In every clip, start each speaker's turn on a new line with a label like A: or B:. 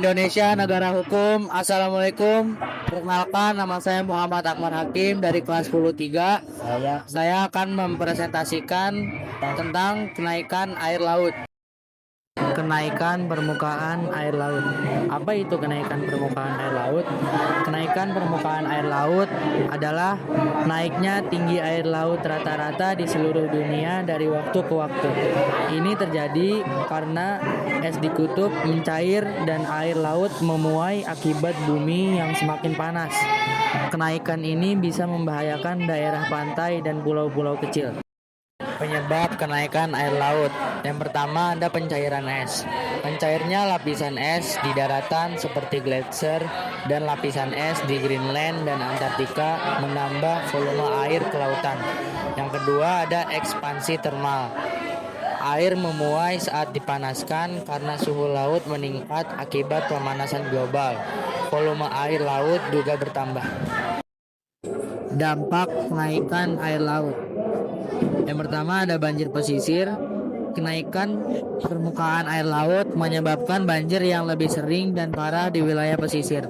A: Indonesia negara hukum. Assalamualaikum. Perkenalkan, nama saya Muhammad Akmal Hakim dari kelas 10 3. Saya akan mempresentasikan tentang kenaikan air laut. Kenaikan permukaan air laut. Apa itu kenaikan permukaan air laut? Kenaikan permukaan air laut adalah naiknya tinggi air laut rata-rata di seluruh dunia dari waktu ke waktu. Ini terjadi karena es di kutub mencair dan air laut memuai akibat bumi yang semakin panas. Kenaikan ini bisa membahayakan daerah pantai dan pulau-pulau kecil. Penyebab kenaikan air laut. Yang pertama ada pencairan es. Mencairnya lapisan es di daratan seperti gletser dan lapisan es di Greenland dan Antartika menambah volume air ke lautan. Yang kedua ada ekspansi termal. Air memuai saat dipanaskan karena suhu laut meningkat akibat pemanasan global. Volume air laut juga bertambah. Dampak kenaikan air laut. Yang pertama ada banjir pesisir. Kenaikan permukaan air laut menyebabkan banjir yang lebih sering dan parah di wilayah pesisir.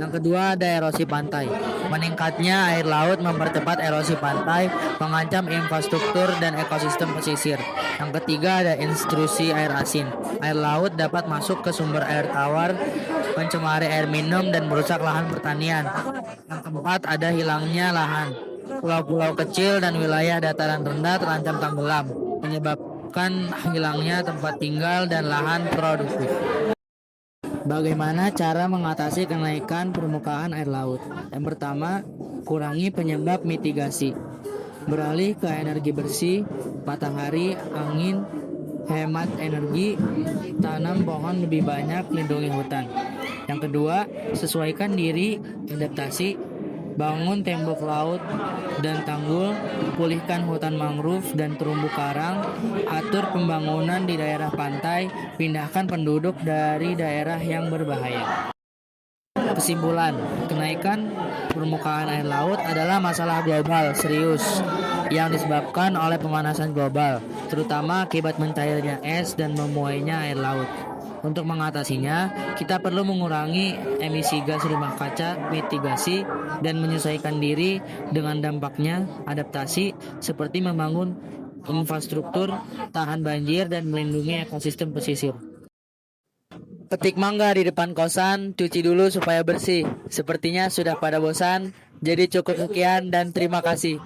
A: Yang kedua ada erosi pantai. Meningkatnya air laut mempercepat erosi pantai, mengancam infrastruktur dan ekosistem pesisir. Yang ketiga ada intrusi air asin. Air laut dapat masuk ke sumber air tawar, mencemari air minum dan merusak lahan pertanian. Yang keempat ada hilangnya lahan. Pulau-pulau kecil dan wilayah dataran rendah terancam tenggelam, menyebabkan hilangnya tempat tinggal dan lahan produktif. Bagaimana cara mengatasi kenaikan permukaan air laut? Yang pertama, kurangi penyebab mitigasi. Beralih ke energi bersih, matahari, angin, hemat energi, tanam pohon lebih banyak, lindungi hutan. Yang kedua, sesuaikan diri, adaptasi. Bangun tembok laut dan tanggul, pulihkan hutan mangrove dan terumbu karang, atur pembangunan di daerah pantai, pindahkan penduduk dari daerah yang berbahaya. Kesimpulan, kenaikan permukaan air laut adalah masalah global serius yang disebabkan oleh pemanasan global, terutama akibat mencairnya es dan memuainya air laut. Untuk mengatasinya, kita perlu mengurangi emisi gas rumah kaca, mitigasi, dan menyesuaikan diri dengan dampaknya, adaptasi, seperti membangun infrastruktur, tahan banjir, dan melindungi ekosistem pesisir. Petik mangga di depan kosan, cuci dulu supaya bersih. Sepertinya sudah pada bosan, jadi cukup sekian dan terima kasih.